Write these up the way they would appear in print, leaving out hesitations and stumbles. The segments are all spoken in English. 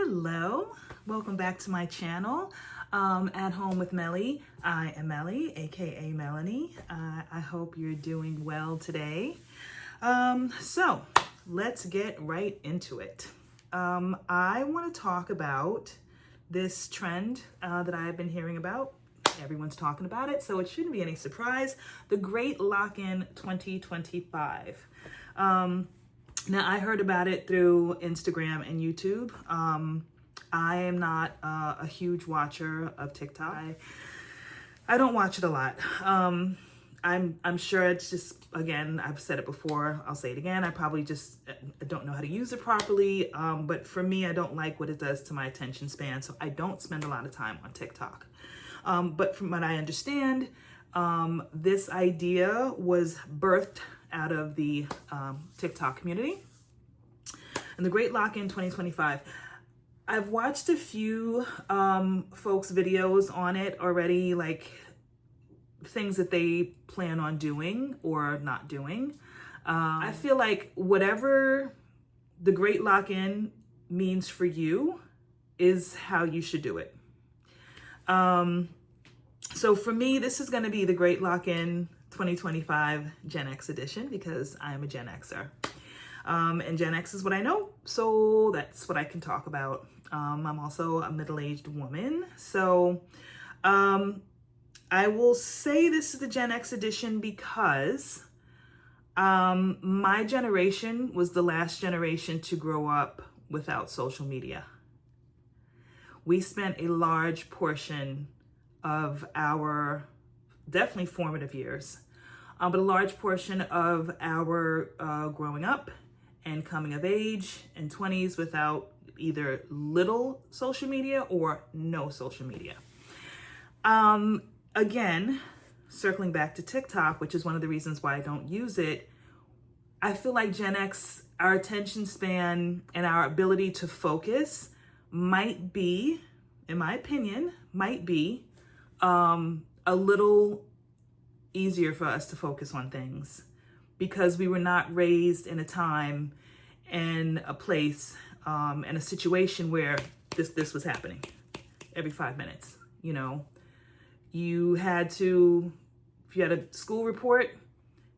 Hello, welcome back to my channel, At Home with Melly. I am Melly, aka Melanie. I hope you're doing well today. So let's get right into it. I want to talk about this trend that I've been hearing about. Everyone's talking about it, so it shouldn't be any surprise. The Great Lock-In 2025. Now, I heard about it through Instagram and YouTube. I am not a huge watcher of TikTok. I don't watch it a lot. I'm sure it's just, again, I've said it before, I'll say it again. I probably just don't know how to use it properly. But for me, I don't like what it does to my attention span. So I don't spend a lot of time on TikTok. But from what I understand, this idea was birthed out of the TikTok community and the Great Lock-In 2025. I've watched a few folks' videos on it already, like things that they plan on doing or not doing. I feel like whatever the Great Lock-In means for you is how you should do it. So for me, this is going to be the Great Lock-In 2025 Gen X edition because I am a Gen Xer. And Gen X is what I know, so that's what I can talk about. I'm also a middle-aged woman, so I will say this is the Gen X edition because my generation was the last generation to grow up without social media. We spent a large portion of our definitely formative years, but a large portion of our growing up and coming of age and 20s without either little social media or no social media. Again, circling back to TikTok, which is one of the reasons why I don't use it, I feel like Gen X, our attention span and our ability to focus might be, in my opinion, a little easier for us to focus on things because we were not raised in a time and a place and a situation where this was happening every 5 minutes. You know, you had to, if you had a school report,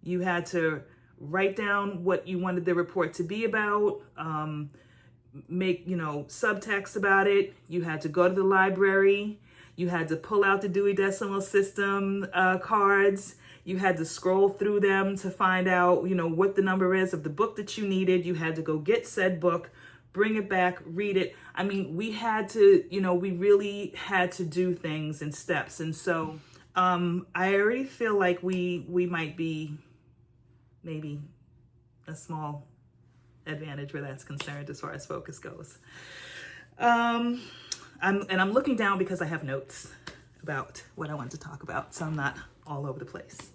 you had to write down what you wanted the report to be about, make, subtext about it. You had to go to the library. You had to pull out the Dewey Decimal System cards. You had to scroll through them to find out, what the number is of the book that you needed. You had to go get said book, bring it back, read it. I mean, we had to, we really had to do things in steps. And so I already feel like we might be maybe a small advantage where that's concerned as far as focus goes. I'm looking down because I have notes about what I want to talk about, so I'm not all over the place.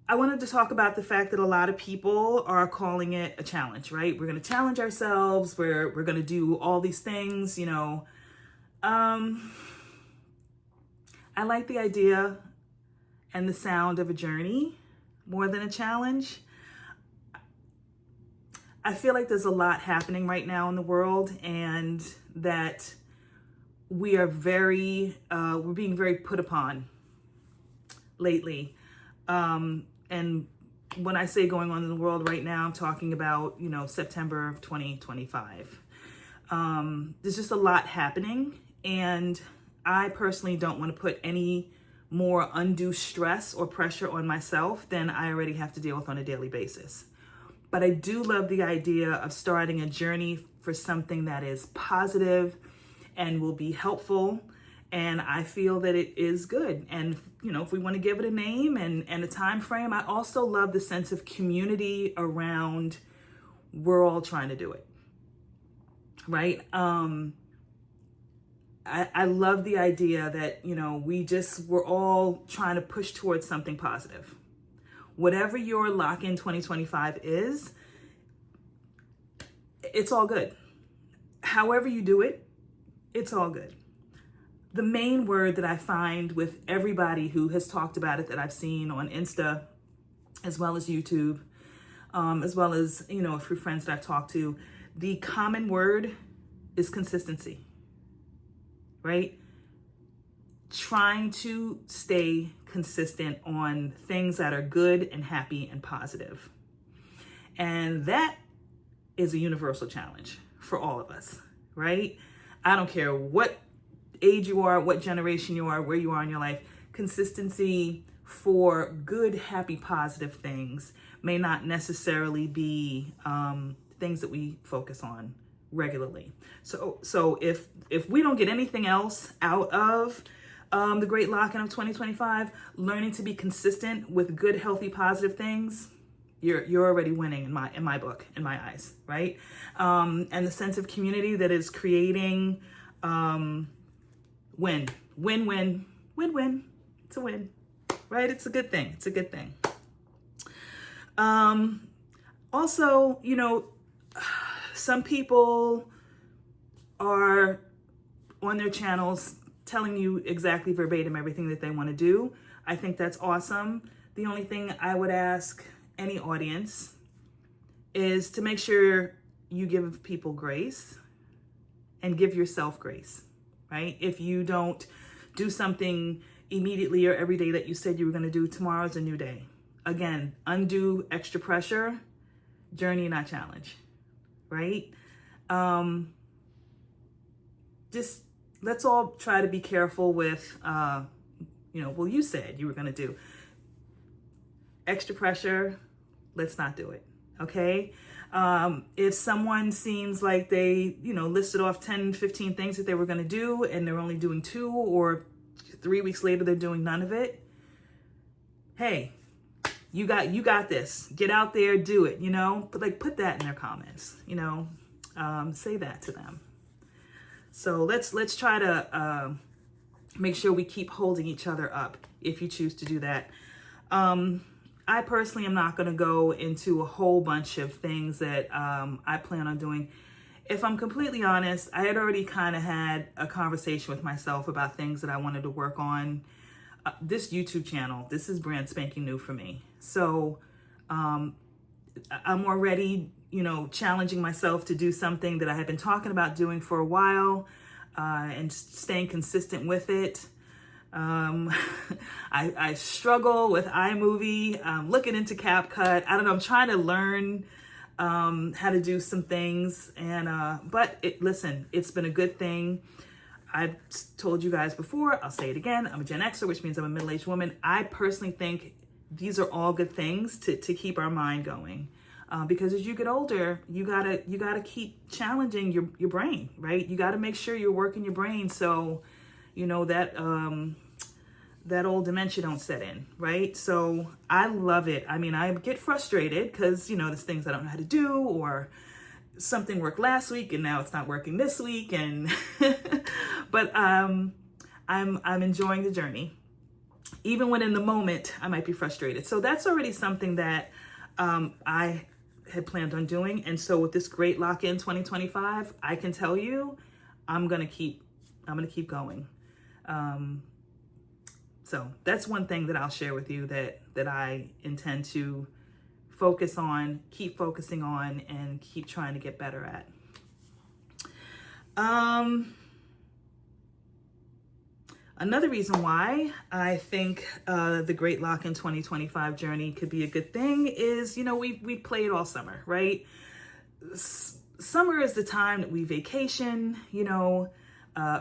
I wanted to talk about the fact that a lot of people are calling it a challenge, right? We're going to challenge ourselves. We're going to do all these things, I like the idea and the sound of a journey more than a challenge. I feel like there's a lot happening right now in the world and that we are we're being very put upon lately. And when I say going on in the world right now, I'm talking about, September of 2025. There's just a lot happening and I personally don't want to put any more undue stress or pressure on myself than I already have to deal with on a daily basis. But I do love the idea of starting a journey for something that is positive and will be helpful. And I feel that it is good. And, if we want to give it a name and a time frame, I also love the sense of community around we're all trying to do it. Right? I love the idea that, we're all trying to push towards something positive. Whatever your Lock-In 2025 is, it's all good. However you do it, it's all good. The main word that I find with everybody who has talked about it that I've seen on Insta as well as YouTube as well as, you know, a few friends that I've talked to, the common word is consistency, right? Trying to stay consistent on things that are good and happy and positive. And that is a universal challenge for all of us, right? I don't care what age you are, what generation you are, where you are in your life. Consistency for good, happy, positive things may not necessarily be things that we focus on regularly. So if we don't get anything else out of the great lock-in of 2025, learning to be consistent with good, healthy, positive things, you're already winning in my book, in my eyes, right? And the sense of community that is creating win. It's a win, right? It's a good thing. It's a good thing. Also, you know, some people are on their channels telling you exactly verbatim everything that they want to do. I think that's awesome. The only thing I would ask any audience is to make sure you give people grace and give yourself grace, right? If you don't do something immediately or every day that you said you were going to do, tomorrow's a new day. Again, undue extra pressure, journey, not challenge, right? Just let's all try to be careful with, you know, well, you said you were going to do extra pressure. Let's not do it. Okay. If someone seems like they, you know, listed off 10, 15 things that they were going to do and they're only doing 2, or 3 weeks later, they're doing none of it. Hey, you got this. Get out there, do it, you know, but put that in their comments, you know, say that to them. So let's try to make sure we keep holding each other up if you choose to do that. I personally am not going to go into a whole bunch of things that I plan on doing. If I'm completely honest, I had already kind of had a conversation with myself about things that I wanted to work on. This YouTube channel, this is brand spanking new for me. So I'm already, you know, challenging myself to do something that I have been talking about doing for a while and staying consistent with it. I struggle with iMovie, looking into CapCut. I don't know. I'm trying to learn how to do some things, and but listen, it's been a good thing. I've told you guys before, I'll say it again. I'm a Gen Xer, which means I'm a middle-aged woman. I personally think these are all good things to keep our mind going. Because as you get older, you gotta keep challenging your brain, right? You gotta make sure you're working your brain so, you know, that that old dementia don't set in, right? So I love it. I mean, I get frustrated because, you know, there's things I don't know how to do, or something worked last week and now it's not working this week, and but I'm enjoying the journey, even when in the moment I might be frustrated. So that's already something that I had planned on doing. And so with this great lock-in 2025, I can tell you I'm gonna keep going. So that's one thing that I'll share with you that I intend to focus on, keep focusing on, and keep trying to get better at. Another reason why I think the Great Lock-in 2025 journey could be a good thing is, you know, we played all summer, right? Summer is the time that we vacation, you know.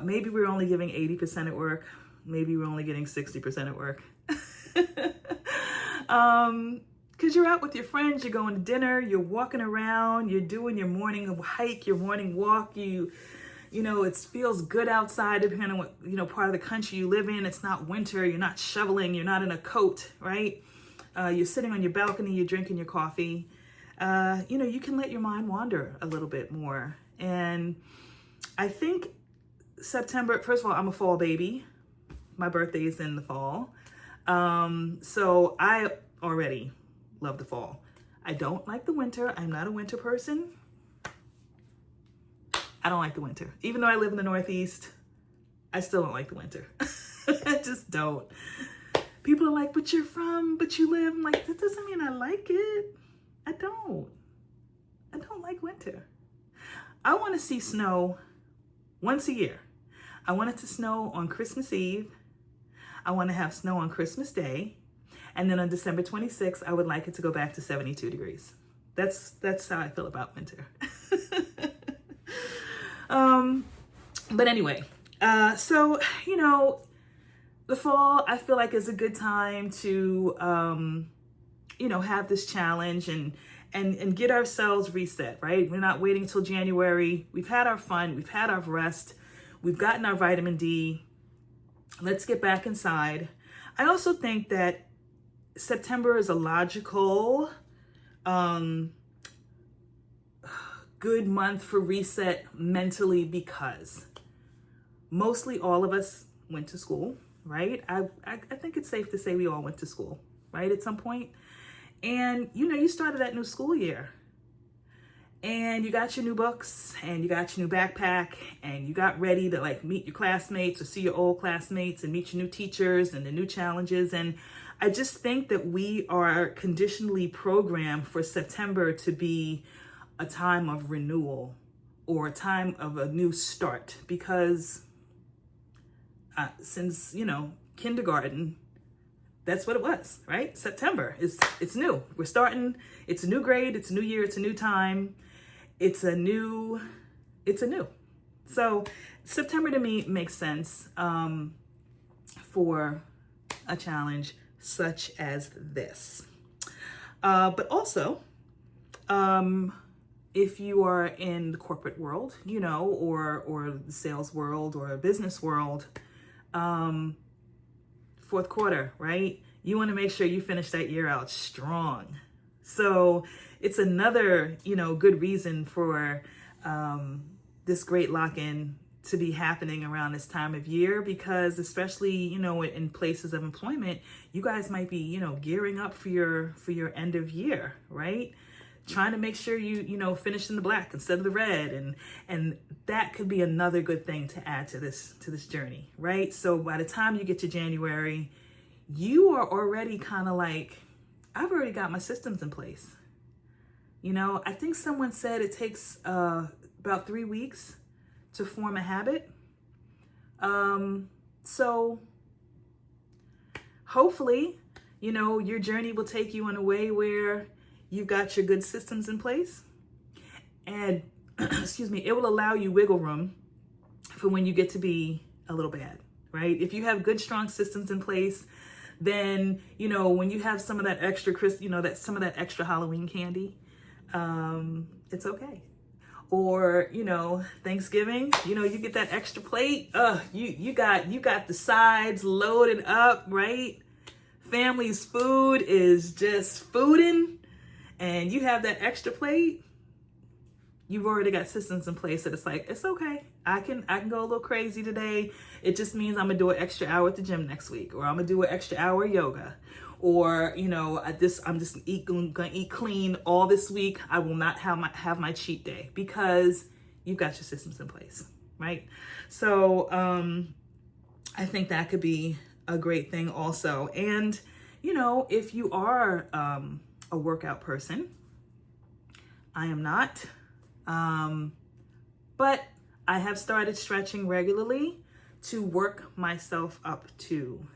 Maybe we're only giving 80% at work. Maybe we're only getting 60% at work. Because you're out with your friends, you're going to dinner, you're walking around, you're doing your morning hike, your morning walk, you know, it feels good outside depending on what, you know, part of the country you live in. It's not winter, you're not shoveling, you're not in a coat, right? You're sitting on your balcony, you're drinking your coffee. You know, you can let your mind wander a little bit more. And I think September, first of all, I'm a fall baby. My birthday is in the fall. So I already love the fall. I don't like the winter. I'm not a winter person. I don't like the winter. Even though I live in the Northeast, I still don't like the winter. I just don't. People are like, but you're from, but you live. I'm like, that doesn't mean I like it. I don't. winter. I want to see snow once a year. I want it to snow on Christmas Eve. I want to have snow on Christmas Day. And then on December 26th, I would like it to go back to 72 degrees. That's how I feel about winter. But anyway, so, you know, the fall, I feel like is a good time to, you know, have this challenge and get ourselves reset, right? We're not waiting till January. We've had our fun. We've had our rest. We've gotten our vitamin D. Let's get back inside. I also think that September is a logical, good month for reset mentally because mostly all of us went to school, right? I think it's safe to say we all went to school, right, at some point. And, you know, you started that new school year and you got your new books and you got your new backpack and you got ready to like meet your classmates or see your old classmates and meet your new teachers and the new challenges. And I just think that we are conditionally programmed for September to be a time of renewal or a time of a new start because since, you know, kindergarten, that's what it was, right? September it's new. We're starting, it's a new grade, it's a new year, it's a new time. It's a new. So September to me makes sense for a challenge such as this. But also, if you are in the corporate world, you know, or the sales world or business world, fourth quarter, right? You want to make sure you finish that year out strong. So it's another, you know, good reason for this great lock-in to be happening around this time of year because especially, you know, in places of employment, you guys might be, you know, gearing up for your end of year, right? Trying to make sure you know, finish in the black instead of the red. And that could be another good thing to add to this journey, right? So by the time you get to January, you are already kind of like, I've already got my systems in place. You know, I think someone said it takes about 3 weeks to form a habit. So hopefully, you know, your journey will take you in a way where you've got your good systems in place and excuse me, it will allow you wiggle room for when you get to be a little bad, right? If you have good, strong systems in place, then, you know, when you have some of that extra, you know, some of that extra Halloween candy, it's okay. Or, you know, Thanksgiving, you know, you get that extra plate. You got the sides loaded up, right? Family's food is just fooding, and you have that extra plate. You've already got systems in place that it's like, it's okay. I can go a little crazy today. It just means I'm gonna do an extra hour at the gym next week, or I'm gonna do an extra hour of yoga, or, you know, I'm just gonna eat clean all this week. I will not have my cheat day because you've got your systems in place, right? So I think that could be a great thing also. And, you know, if you are a workout person, I am not. But I have started stretching regularly to work myself up to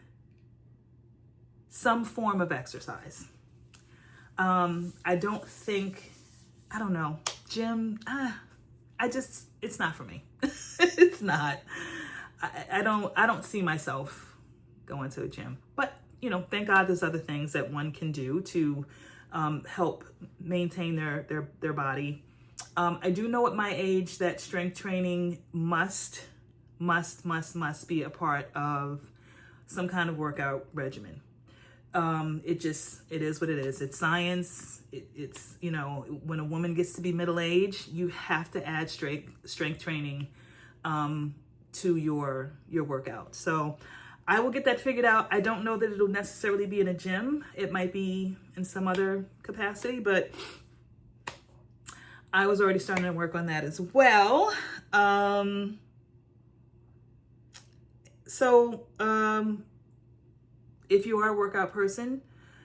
some form of exercise. I don't know, gym, it's not for me. It's not. I don't see myself going to a gym, but, you know, thank God there's other things that one can do to help maintain their body. I do know at my age that strength training must be a part of some kind of workout regimen. It is what it is. It's science. It's, you know, when a woman gets to be middle age, you have to add strength training to your workout. So I will get that figured out. I don't know that it'll necessarily be in a gym. It might be in some other capacity, but I was already starting to work on that as well. If you are a workout person,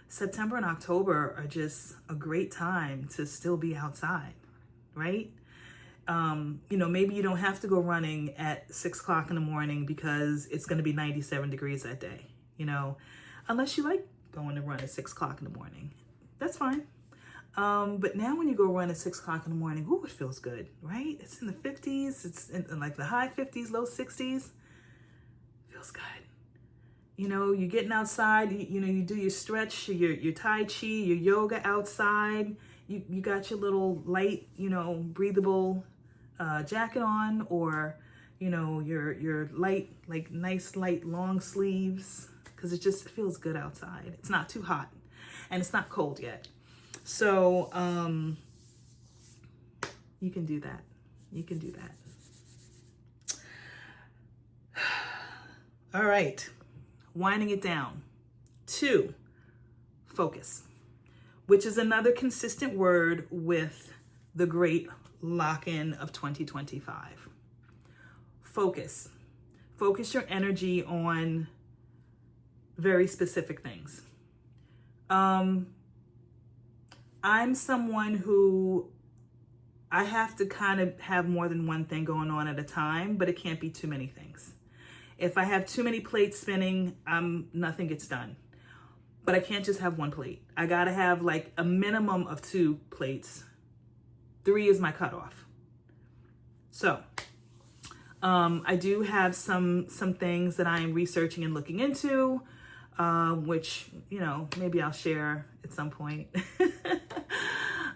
September and October are just a great time to still be outside, right? Maybe you don't have to go running at 6 o'clock in the morning because it's going to be 97 degrees that day, unless you like going to run at 6 o'clock in the morning. That's fine. But now when you go run at 6 o'clock in the morning, ooh, it feels good, right? It's in the 50s. It's in like the high 50s, low 60s. Feels good. You're getting outside, you do your stretch, your Tai Chi, your yoga outside. You got your little light, breathable jacket on, or, your light, like nice light long sleeves, because it just feels good outside. It's not too hot and it's not cold yet. So you can do that. You can do that. All right. Winding it down. 2, focus, which is another consistent word with the great lock-in of 2025. Focus. Focus your energy on very specific things. I'm someone who I have to kind of have more than one thing going on at a time, but it can't be too many things. If I have too many plates spinning, nothing gets done. But I can't just have one plate. I gotta have like a minimum of 2 plates. 3 is my cutoff. So I do have some things that I am researching and looking into, which, maybe I'll share at some point.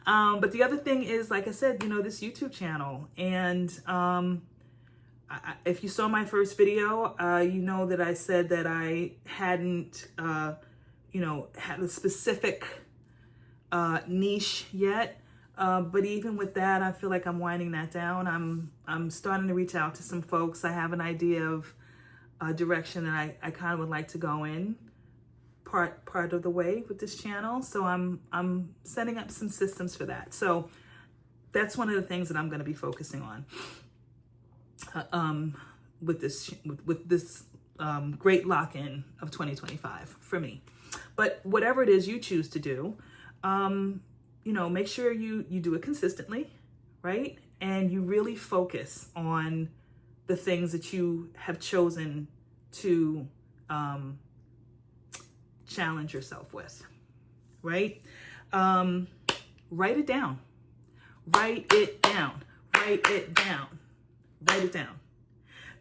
But the other thing is, like I said, this YouTube channel. And if you saw my first video, you know that I said that I hadn't, had a specific niche yet. But even with that, I feel like I'm winding that down. I'm starting to reach out to some folks. I have an idea of a direction that I kind of would like to go in part of the way with this channel. So I'm setting up some systems for that. So that's one of the things that I'm going to be focusing on with this great lock-in of 2025 for me. But whatever it is you choose to do, make sure you do it consistently, right? And you really focus on the things that you have chosen to challenge yourself with, right? Write it down. Write it down. Write it down. Write it down.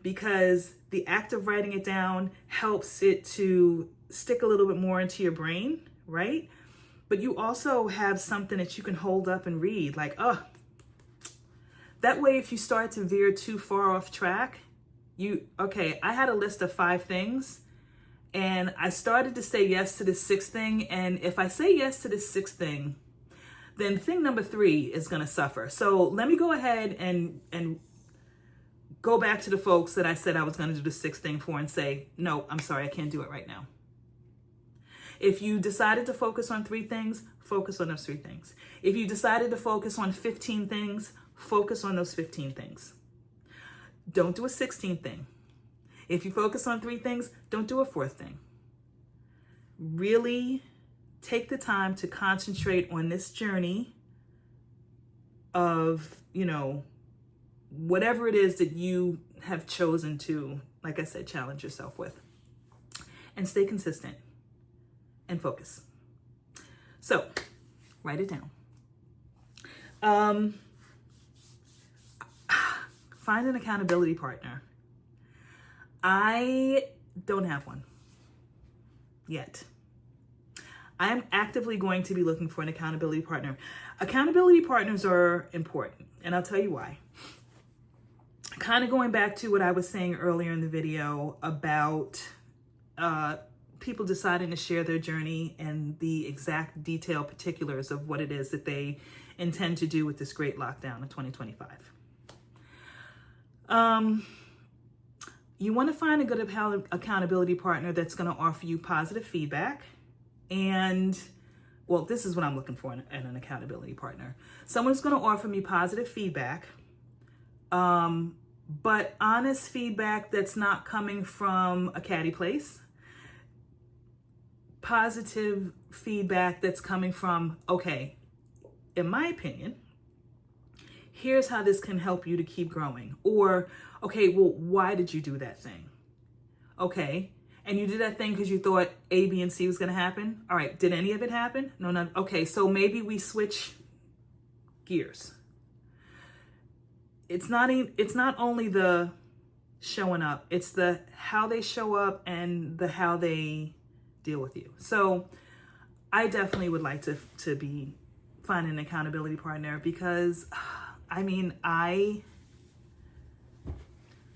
Because the act of writing it down helps it to stick a little bit more into your brain, right? But you also have something that you can hold up and read, like, that way if you start to veer too far off track, I had a list of 5 things, and I started to say yes to the 6th thing, and if I say yes to the 6th thing, then thing number 3 is going to suffer. So let me go ahead and go back to the folks that I said I was going to do the 6th thing for and say, no, I'm sorry, I can't do it right now. If you decided to focus on 3 things, focus on those 3 things. If you decided to focus on 15 things, focus on those 15 things. Don't do a 16th thing. If you focus on 3 things, don't do a 4th thing. Really take the time to concentrate on this journey of, whatever it is that you have chosen to, like I said, challenge yourself with. And stay consistent and focus. So, write it down. Find an accountability partner. I don't have one yet. I am actively going to be looking for an accountability partner. Accountability partners are important, and I'll tell you why. Kind of going back to what I was saying earlier in the video about people deciding to share their journey and the exact detailed particulars of what it is that they intend to do with this great lockdown in 2025. You want to find a good accountability partner that's going to offer you positive feedback. And, well, this is what I'm looking for in an accountability partner. Someone's going to offer me positive feedback, but honest feedback that's not coming from a catty place. Positive feedback that's coming from, okay, in my opinion, here's how this can help you to keep growing. Or, okay, well, why did you do that thing? Okay. And you did that thing because you thought A, B, and C was going to happen. All right. Did any of it happen? No, none. Okay. So maybe we switch gears. It's not only the showing up, it's the how they show up and the how they deal with you. So I definitely would like to be finding an accountability partner, because I mean, I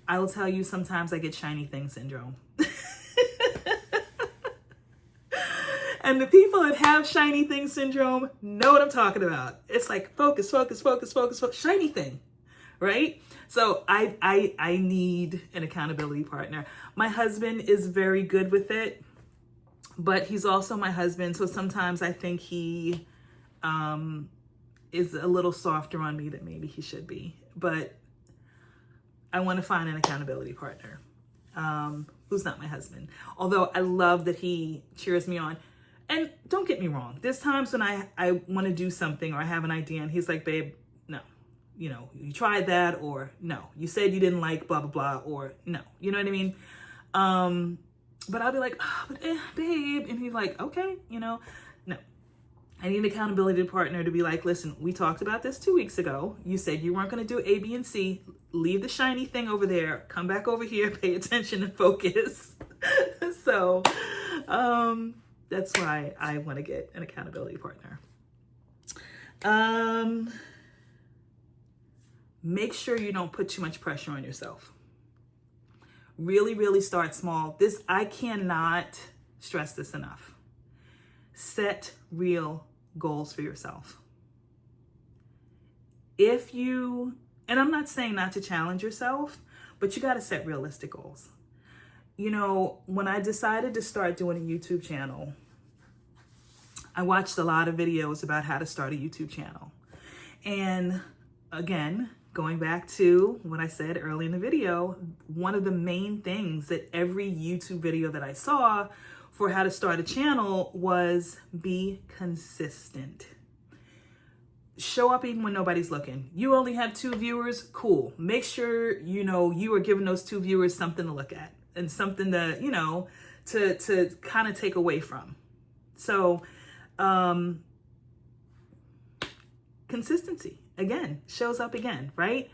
will tell you, sometimes I get shiny thing syndrome. And the people that have shiny thing syndrome know what I'm talking about. It's like focus, focus, focus, focus, focus, shiny thing, right? So I need an accountability partner. My husband is very good with it, but he's also my husband. So sometimes I think he is a little softer on me than maybe he should be. But I want to find an accountability partner who's not my husband. Although I love that he cheers me on. And don't get me wrong, there's times when I want to do something or I have an idea and he's like, babe, no, you tried that, or no, you said you didn't like blah, blah, blah, or no, you know what I mean? But I'll be like, oh, but babe. And he's like, okay, no. I need an accountability partner to be like, listen, we talked about this 2 weeks ago. You said you weren't going to do A, B, and C. Leave the shiny thing over there. Come back over here, pay attention and focus. So, that's why I want to get an accountability partner. Make sure you don't put too much pressure on yourself. Really, really start small. I cannot stress this enough. Set real goals for yourself. And I'm not saying not to challenge yourself, but you got to set realistic goals. When I decided to start doing a YouTube channel, I watched a lot of videos about how to start a YouTube channel. And again, going back to what I said early in the video, one of the main things that every YouTube video that I saw for how to start a channel was be consistent. Show up even when nobody's looking. You only have 2 viewers, cool. Make sure, you are giving those 2 viewers something to look at and something to, to kind of take away from. So, consistency, again, shows up again, right?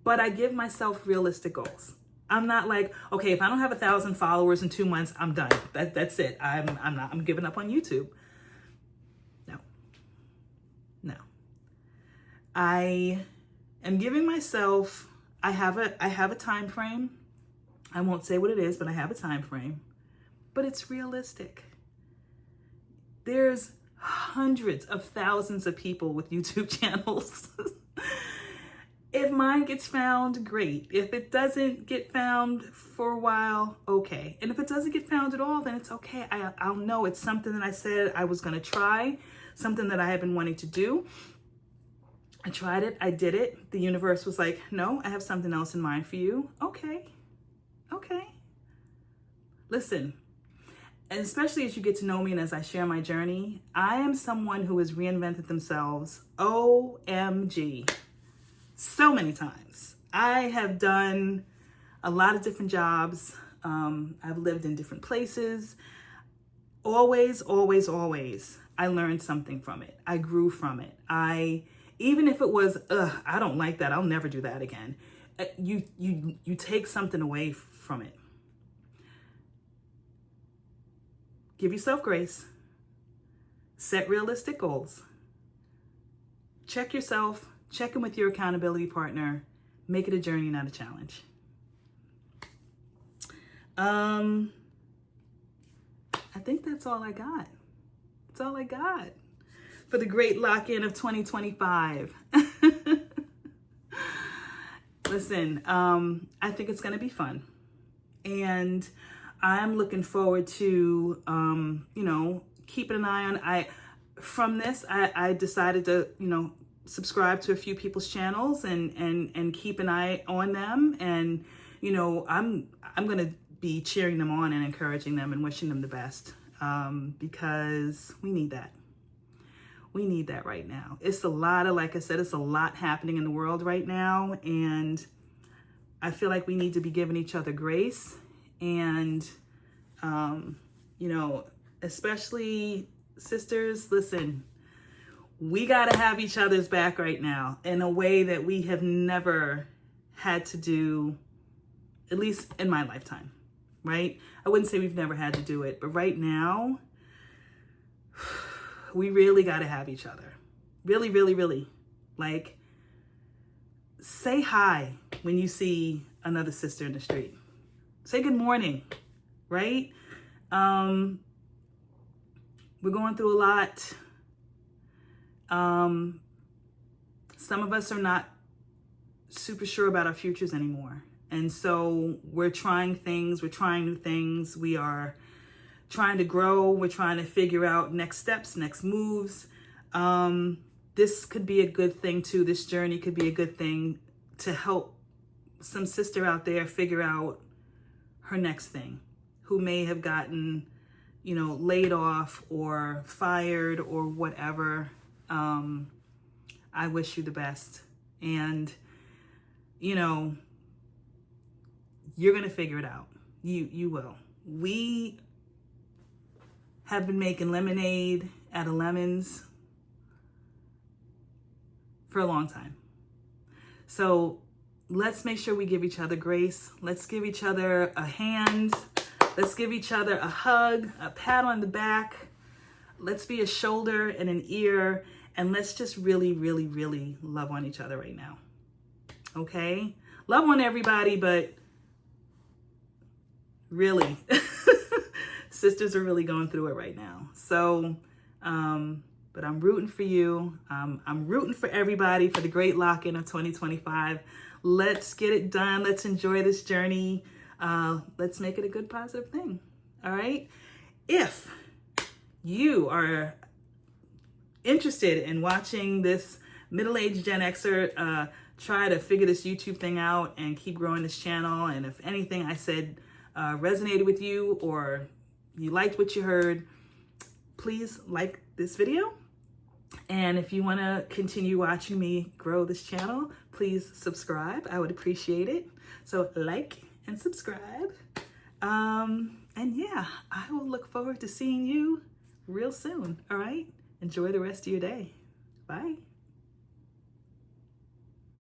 But I give myself realistic goals. I'm not like, okay, if I don't have 1,000 followers in 2 months, I'm done. That's it. I'm giving up on YouTube. No. I am giving myself, I have a time frame. I won't say what it is, but I have a time frame. But it's realistic. There's hundreds of thousands of people with YouTube channels. If mine gets found, great. If it doesn't get found for a while, okay. And if it doesn't get found at all, then it's okay. I'll know it's something that I said I was going to try, something that I have been wanting to do. I tried it. I did it. The universe was like, no, I have something else in mind for you. Okay. Listen, and especially as you get to know me and as I share my journey, I am someone who has reinvented themselves, OMG, so many times. I have done a lot of different jobs. I've lived in different places. Always, I learned something from it. I grew from it. Even if it was, I don't like that, I'll never do that again. You take something away from it. Give yourself grace. Set realistic goals. Check yourself. Check in with your accountability partner. Make it a journey, not a challenge. I think that's all I got. That's all I got for the great lock-in of 2025. Listen, I think it's going to be fun. And I'm looking forward to, keeping an eye on, from this, I decided to, subscribe to a few people's channels and keep an eye on them. And, I'm going to be cheering them on and encouraging them and wishing them the best, because we need that. We need that right now. It's a lot of, like I said, it's a lot happening in the world right now. And I feel like we need to be giving each other grace. And, you know, especially sisters, listen, we got to have each other's back right now in a way that we have never had to do, at least in my lifetime, right? I wouldn't say we've never had to do it, but right now, we really got to have each other. Really, really, really. Like, say hi when you see another sister in the street. Say good morning, right? We're going through a lot. Some of us are not super sure about our futures anymore. And so we're trying things, we're trying new things, we are trying to grow, we're trying to figure out next steps, next moves. This could be a good thing too. This journey could be a good thing to help some sister out there figure out her next thing, who may have gotten, you know, laid off or fired or whatever. I wish you the best. And, you know, you're going to figure it out. You will. We have been making lemonade out of lemons for a long time. So let's make sure we give each other grace. Let's give each other a hand. Let's give each other a hug, a pat on the back. Let's be a shoulder and an ear. And let's just really, really, really love on each other right now. Okay? Love on everybody, but really, sisters are really going through it right now. So, but I'm rooting for you. I'm rooting for everybody for the great lock-in of 2025. Let's get it done. Let's enjoy this journey. Let's make it a good, positive thing. All right? If you are interested in watching this middle-aged Gen Xer try to figure this YouTube thing out and keep growing this channel, and if anything I said resonated with you or you liked what you heard, please like this video. And if you want to continue watching me grow this channel, please subscribe. I would appreciate it. So like and subscribe. And yeah, I will look forward to seeing you real soon. All right? Enjoy the rest of your day. Bye.